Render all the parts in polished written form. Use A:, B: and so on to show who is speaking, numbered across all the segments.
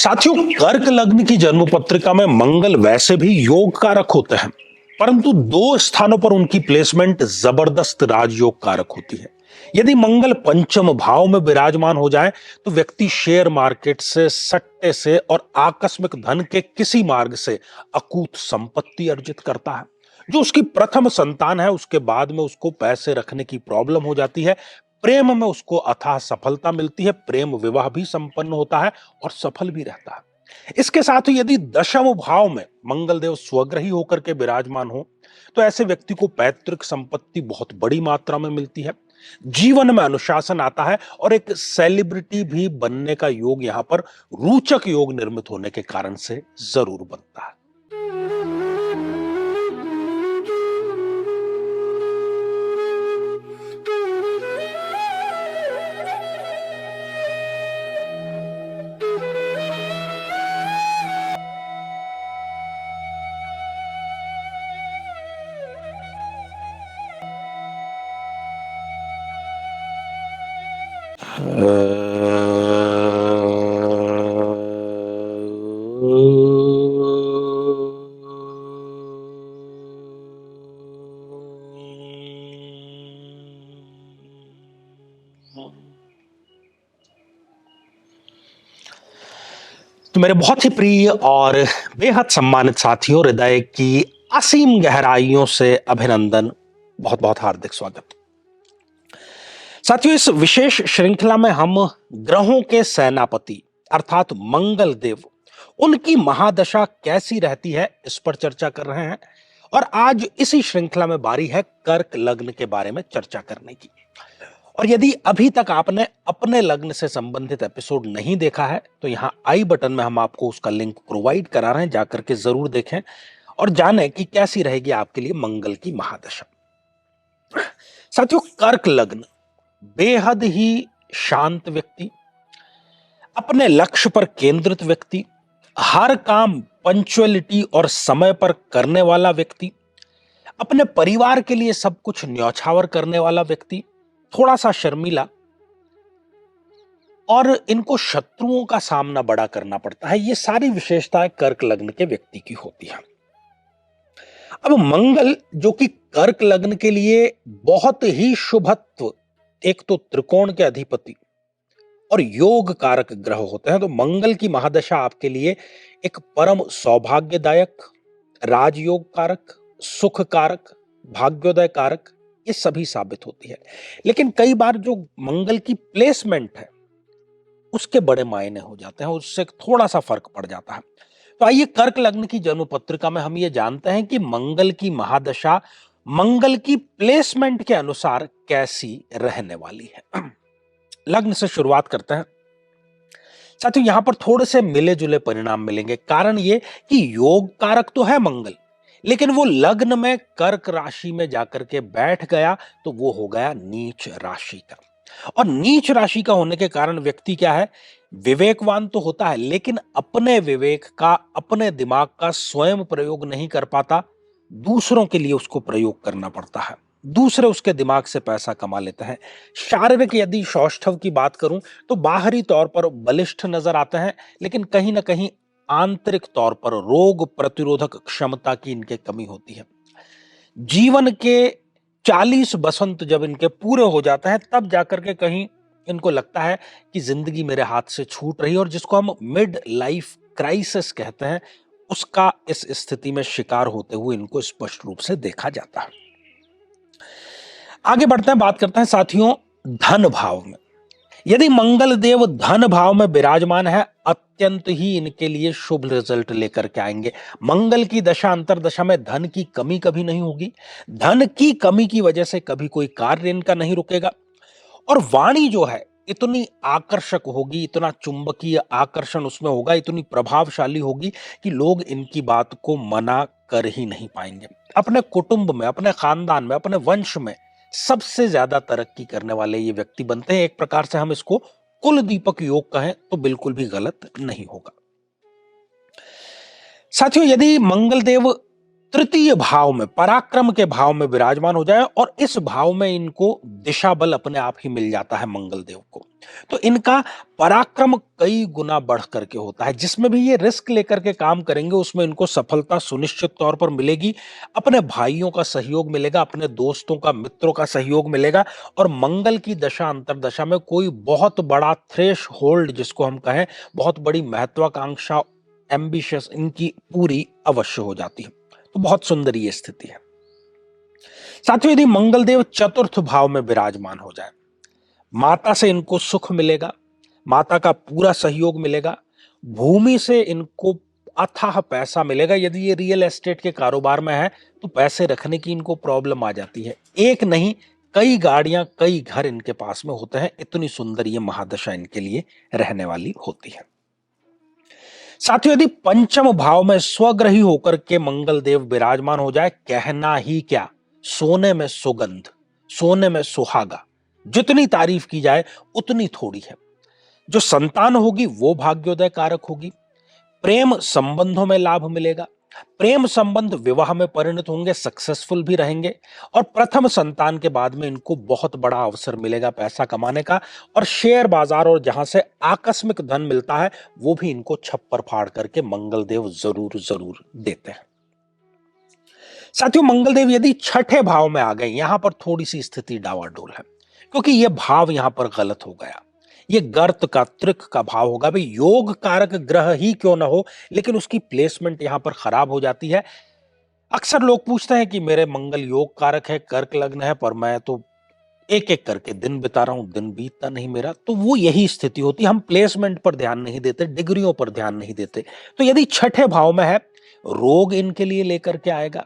A: साथियों, कर्क लग्न की जन्म पत्रिका में मंगल वैसे भी योग कारक होते हैं, परंतु दो स्थानों पर उनकी प्लेसमेंट जबरदस्त राजयोग कारक होती है। यदि मंगल पंचम भाव में विराजमान हो जाए तो व्यक्ति शेयर मार्केट से, सट्टे से और आकस्मिक धन के किसी मार्ग से अकूत संपत्ति अर्जित करता है। जो उसकी प्रथम संतान है, उसके बाद में उसको पैसे रखने की प्रॉब्लम हो जाती है। प्रेम में उसको अथाह सफलता मिलती है, प्रेम विवाह भी संपन्न होता है और सफल भी रहता है। इसके साथ ही यदि दशम भाव में मंगल देव स्वग्रही होकर के विराजमान हो तो ऐसे व्यक्ति को पैतृक संपत्ति बहुत बड़ी मात्रा में मिलती है, जीवन में अनुशासन आता है और एक सेलिब्रिटी भी बनने का योग यहां पर रोचक योग निर्मित होने के कारण से जरूर बनता है। तो मेरे बहुत ही प्रिय और बेहद सम्मानित साथियों, हृदय की असीम गहराइयों से अभिनंदन, बहुत बहुत हार्दिक स्वागत। साथियों, इस विशेष श्रृंखला में हम ग्रहों के सेनापति अर्थात मंगल देव, उनकी महादशा कैसी रहती है इस पर चर्चा कर रहे हैं। और आज इसी श्रृंखला में बारी है कर्क लग्न के बारे में चर्चा करने की। और यदि अभी तक आपने अपने लग्न से संबंधित एपिसोड नहीं देखा है तो यहां आई बटन में हम आपको उसका लिंक प्रोवाइड करा रहे हैं, जाकर के जरूर देखें और जानें कि कैसी रहेगी आपके लिए मंगल की महादशा। साथियों, कर्क लग्न बेहद ही शांत व्यक्ति, अपने लक्ष्य पर केंद्रित व्यक्ति, हर काम पंक्चुअलिटी और समय पर करने वाला व्यक्ति, अपने परिवार के लिए सब कुछ न्यौछावर करने वाला व्यक्ति, थोड़ा सा शर्मीला और इनको शत्रुओं का सामना बड़ा करना पड़ता है। ये सारी विशेषताएं कर्क लग्न के व्यक्ति की होती हैं। अब मंगल जो कि कर्क लग्न के लिए बहुत ही शुभत्व, एक तो त्रिकोण के अधिपति और योग कारक ग्रह होते हैं, तो मंगल की महादशा आपके लिए एक परम सौभाग्यदायक, राजयोग कारक, सुख कारक, भाग्योदय कारक, ये सभी साबित होती है। लेकिन कई बार जो मंगल की प्लेसमेंट है उसके बड़े मायने हो जाते हैं, उससे थोड़ा सा फर्क पड़ जाता है। तो आइए कर्क लग्न की जन्म पत्रिका में हम ये जानते हैं कि मंगल की महादशा मंगल की प्लेसमेंट के अनुसार कैसी रहने वाली है। लग्न से शुरुआत करते हैं। साथियों, यहां पर थोड़े से मिले जुले परिणाम मिलेंगे। कारण ये कि योग कारक तो है मंगल, लेकिन वो लग्न में कर्क राशि में जाकर के बैठ गया तो वो हो गया नीच राशि का। और नीच राशि का होने के कारण व्यक्ति क्या है, विवेकवान तो होता है लेकिन अपने विवेक का, अपने दिमाग का स्वयं प्रयोग नहीं कर पाता, दूसरों के लिए उसको प्रयोग करना पड़ता है। दूसरे उसके दिमाग से पैसा कमा लेते हैं। शारीरिक यदि सौष्ठव की बात करूं तो बाहरी तौर पर बलिष्ठ नजर आते हैं, लेकिन कहीं ना कहीं आंतरिक तौर पर रोग प्रतिरोधक क्षमता की इनके कमी होती है। जीवन के 40 बसंत जब इनके पूरे हो जाते हैं तब जाकर के कहीं इनको लगता है कि जिंदगी मेरे हाथ से छूट रही है, और जिसको हम मिड लाइफ क्राइसिस कहते हैं, उसका इस स्थिति में शिकार होते हुए इनको स्पष्ट रूप से देखा जाता है। आगे बढ़ते हैं, बात करते हैं साथियों धन भाव में। यदि मंगल देव धन भाव में विराजमान है, अत्यंत ही इनके लिए शुभ रिजल्ट लेकर के आएंगे। मंगल की दशा अंतरदशा में धन की कमी कभी नहीं होगी। धन की कमी की वजह से कभी कोई कार्य इनका नहीं रुकेगा। और वाणी जो है इतनी आकर्षक होगी, इतना चुंबकीय आकर्षण उसमें होगा, इतनी प्रभावशाली होगी कि लोग इनकी बात को मना कर ही नहीं पाएंगे। अपने कुटुंब में, अपने खानदान में, अपने वंश में सबसे ज्यादा तरक्की करने वाले ये व्यक्ति बनते हैं। एक प्रकार से हम इसको कुल दीपक योग कहें तो बिल्कुल भी गलत नहीं होगा। साथियों, यदि मंगल देव तृतीय भाव में, पराक्रम के भाव में विराजमान हो जाए और इस भाव में इनको दिशा बल अपने आप ही मिल जाता है मंगल देव को, तो इनका पराक्रम कई गुना बढ़ करके होता है। जिसमें भी ये रिस्क लेकर के काम करेंगे उसमें इनको सफलता सुनिश्चित तौर पर मिलेगी। अपने भाइयों का सहयोग मिलेगा, अपने दोस्तों का, मित्रों का सहयोग मिलेगा और मंगल की दशा अंतरदशा में कोई बहुत बड़ा थ्रेश होल्ड जिसको हम कहें, बहुत बड़ी महत्वाकांक्षा, एम्बिशियस, इनकी पूरी अवश्य हो जाती है। तो बहुत सुंदर ये स्थिति है। साथियों, यदि मंगलदेव चतुर्थ भाव में विराजमान हो जाए, माता से इनको सुख मिलेगा, माता का पूरा सहयोग मिलेगा, भूमि से इनको अथाह पैसा मिलेगा। यदि ये रियल एस्टेट के कारोबार में है तो पैसे रखने की इनको प्रॉब्लम आ जाती है। एक नहीं, कई गाड़ियां, कई घर इनके पास में होते हैं। इतनी सुंदर ये महादशा इनके लिए रहने वाली होती है। साथियों, यदि पंचम भाव में स्वग्रही होकर के मंगल देव विराजमान हो जाए, कहना ही क्या, सोने में सुगंध, सोने में सुहागा, जितनी तारीफ की जाए उतनी थोड़ी है। जो संतान होगी वो भाग्योदय कारक होगी। प्रेम संबंधों में लाभ मिलेगा, प्रेम संबंध विवाह में परिणत होंगे, सक्सेसफुल भी रहेंगे और प्रथम संतान के बाद में इनको बहुत बड़ा अवसर मिलेगा पैसा कमाने का। और शेयर बाजार और जहां से आकस्मिक धन मिलता है वो भी इनको छप्पर फाड़ करके मंगलदेव जरूर जरूर देते हैं। साथियों, मंगलदेव यदि छठे भाव में आ गए, यहां पर थोड़ी सी स्थिति डावाडोल है, क्योंकि यह भाव यहां पर गलत हो गया। ये गर्त का, त्रिक का भाव होगा। भाई, योग कारक ग्रह ही क्यों ना हो, लेकिन उसकी प्लेसमेंट यहां पर खराब हो जाती है। अक्सर लोग पूछते हैं कि मेरे मंगल योग कारक है, कर्क लग्न है, पर मैं तो एक एक करके दिन बिता रहा हूं, दिन बीतता नहीं मेरा। तो वो यही स्थिति होती है, हम प्लेसमेंट पर ध्यान नहीं देते, डिग्रियों पर ध्यान नहीं देते। तो यदि छठे भाव में है, रोग इनके लिए लेकर के आएगा।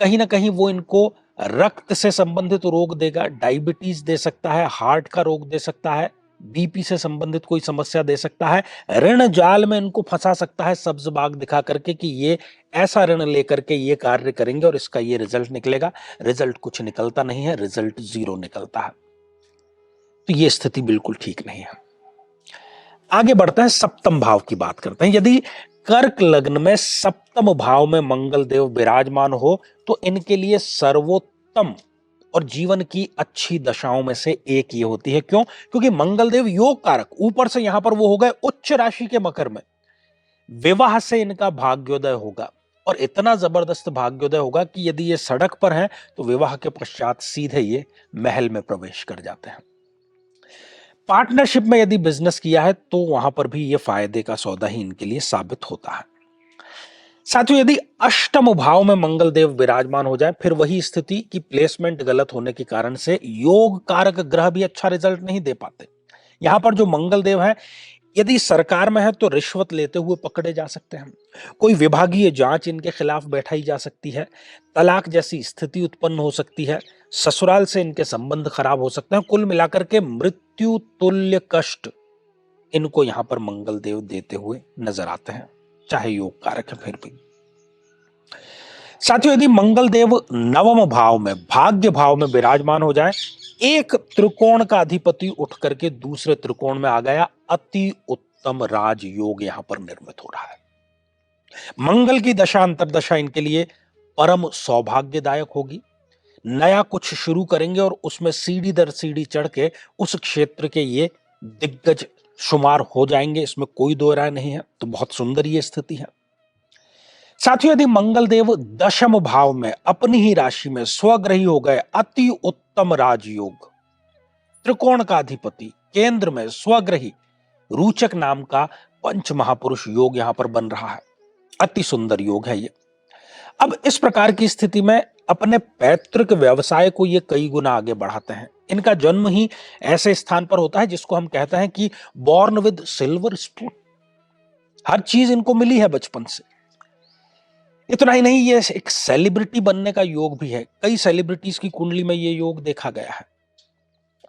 A: कहीं ना कहीं वो इनको रक्त से संबंधित रोग देगा, डायबिटीज दे सकता है, हार्ट का रोग दे सकता है, बीपी से संबंधित कोई समस्या दे सकता है, ऋण जाल में इनको फंसा सकता है, सब्ज बाग दिखा करके कि ये ऐसा ऋण लेकर के ये कार्य करेंगे और इसका ये रिजल्ट निकलेगा। रिजल्ट कुछ निकलता नहीं है, रिजल्ट 0 निकलता है। तो ये स्थिति बिल्कुल ठीक नहीं है। आगे बढ़ते हैं, सप्तम भाव की बात करते हैं। यदि कर्क लग्न में सप्तम भाव में मंगल देव विराजमान हो तो इनके लिए सर्वोत्तम और जीवन की अच्छी दशाओं में से एक ये होती है। क्यों? क्योंकि मंगल देव योग कारक, ऊपर से यहां पर वो हो गए उच्च राशि के मकर में, विवाह से इनका भाग्योदय होगा और इतना जबरदस्त भाग्योदय होगा कि यदि ये सड़क पर हैं तो विवाह के पश्चात सीधे ये महल में प्रवेश कर जाते हैं। पार्टनरशिप में यदि बिजनेस किया है तो वहां पर भी ये फायदे का सौदा ही इनके लिए साबित होता है। साथियों, यदि अष्टम भाव में मंगल देव विराजमान हो जाए, फिर वही स्थिति कि प्लेसमेंट गलत होने के कारण से योग कारक ग्रह भी अच्छा रिजल्ट नहीं दे पाते। यहां पर जो मंगल देव है, यदि सरकार में है तो रिश्वत लेते हुए पकड़े जा सकते हैं, कोई विभागीय जांच इनके खिलाफ बैठाई जा सकती है, तलाक जैसी स्थिति उत्पन्न हो सकती है, ससुराल से इनके संबंध खराब हो सकते हैं। कुल मिलाकर के मृत्यु तुल्य कष्ट इनको यहां पर मंगल देव देते हुए नजर आते हैं, चाहे योग कारक है फिर भी। साथियों, यदि मंगल देव नवम भाव में, भाग्य भाव में विराजमान हो जाए, एक त्रिकोण का अधिपति उठ करके दूसरे त्रिकोण में आ गया, अति उत्तम राजयोग यहां पर निर्मित हो रहा है। मंगल की दशा अंतरदशा इनके लिए परम सौभाग्यदायक होगी। नया कुछ शुरू करेंगे और उसमें सीढ़ी दर सीढ़ी चढ़ के उस क्षेत्र के ये दिग्गज शुमार हो जाएंगे, इसमें कोई दो राय नहीं है। तो बहुत सुंदर ये स्थिति है। साथियों, यदि मंगल देव दशम भाव में अपनी ही राशि में स्वग्रही हो गए, अति उत्तम राजयोग, त्रिकोण का अधिपति केंद्र में स्वग्रही, रूचक नाम का पंच महापुरुष योग यहां पर बन रहा है। अति सुंदर योग है ये। अब इस प्रकार की स्थिति में अपने पैतृक व्यवसाय को ये कई गुना आगे बढ़ाते हैं। इनका जन्म ही ऐसे स्थान पर होता है जिसको हम कहते हैं कि बॉर्न विद सिल्वर स्पून। हर चीज इनको मिली है बचपन से। इतना ही नहीं, ये एक सेलिब्रिटी बनने का योग भी है। कई सेलिब्रिटीज की कुंडली में ये योग देखा गया है।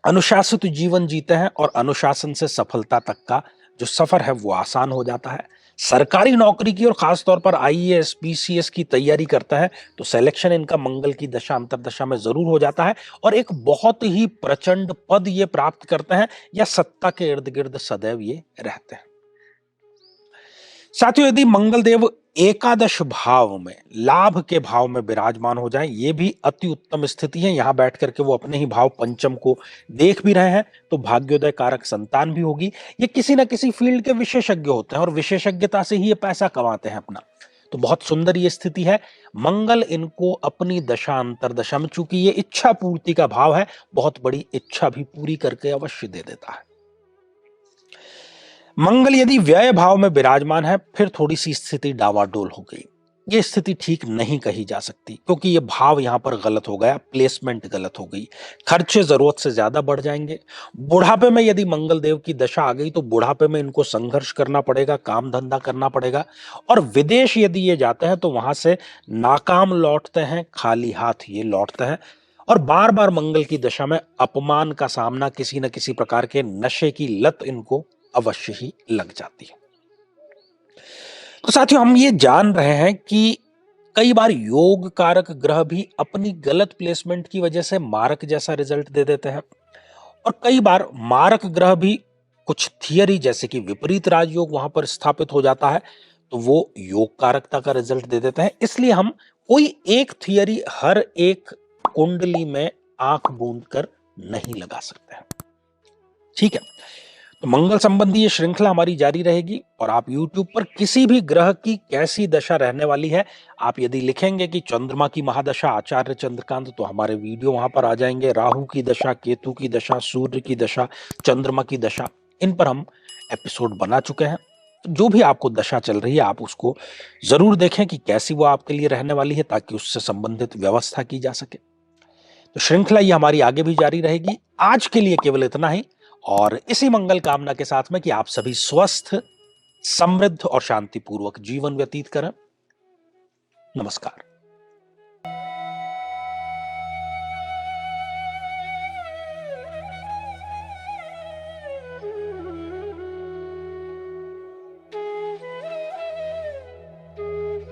A: अनुशासित जीवन जीते हैं और अनुशासन से सफलता तक का जो सफर है वो आसान हो जाता है। सरकारी नौकरी की और खासतौर पर आईएएस पीसीएस की तैयारी करता है तो सिलेक्शन इनका मंगल की दशा अंतरदशा में जरूर हो जाता है और एक बहुत ही प्रचंड पद ये प्राप्त करते हैं या सत्ता के इर्द गिर्द सदैव ये रहते हैं। साथियों, यदि मंगल देव एकादश भाव में, लाभ के भाव में विराजमान हो जाएं, ये भी अति उत्तम स्थिति है। यहां बैठ करके वो अपने ही भाव पंचम को देख भी रहे हैं, तो भाग्योदय कारक संतान भी होगी। ये किसी ना किसी फील्ड के विशेषज्ञ होते हैं और विशेषज्ञता से ही ये पैसा कमाते हैं अपना। तो बहुत सुंदर ये स्थिति है। मंगल इनको अपनी दशा अंतरदशा में, चूंकि ये इच्छा पूर्ति का भाव है, बहुत बड़ी इच्छा भी पूरी करके अवश्य दे देता है। मंगल यदि व्यय भाव में विराजमान है, फिर थोड़ी सी स्थिति डावाडोल हो गई। ये स्थिति ठीक नहीं कही जा सकती, क्योंकि ये भाव यहां पर गलत हो गया, प्लेसमेंट गलत हो गई, खर्चे जरूरत से ज्यादा बढ़ जाएंगे। बुढ़ापे में यदि मंगल देव की दशा आ गई तो बुढ़ापे में इनको संघर्ष करना पड़ेगा, काम धंधा करना पड़ेगा। और विदेश यदि ये जाते हैं तो वहां से नाकाम लौटते हैं, खाली हाथ ये लौटते हैं। और बार बार मंगल की दशा में अपमान का सामना, किसी न किसी प्रकार के नशे की लत इनको अवश्य ही लग जाती है। तो साथियों, हम ये जान रहे हैं कि कई बार योग कारक ग्रह भी अपनी गलत प्लेसमेंट की वजह से मारक जैसा रिजल्ट दे देते हैं, और कई बार मारक ग्रह भी कुछ थियरी जैसे कि विपरीत राजयोग वहां पर स्थापित हो जाता है, तो वो योग कारकता का रिजल्ट दे देते हैं। इसलिए हम कोई एक थियरी हर एक कुंडली में आंख बूंद कर नहीं लगा सकते हैं। ठीक है, तो मंगल संबंधी ये श्रृंखला हमारी जारी रहेगी, और आप YouTube पर किसी भी ग्रह की कैसी दशा रहने वाली है, आप यदि लिखेंगे कि चंद्रमा की महादशा आचार्य चंद्रकांत, तो हमारे वीडियो वहां पर आ जाएंगे। राहु की दशा, केतु की दशा, सूर्य की दशा, चंद्रमा की दशा, इन पर हम एपिसोड बना चुके हैं। जो भी आपको दशा चल रही है, आप उसको जरूर देखें कि कैसी वो आपके लिए रहने वाली है, ताकि उससे संबंधित व्यवस्था की जा सके। तो श्रृंखला ये हमारी आगे भी जारी रहेगी। आज के लिए केवल इतना ही, और इसी मंगल कामना के साथ में कि आप सभी स्वस्थ, समृद्ध और शांतिपूर्वक जीवन व्यतीत करें। नमस्कार।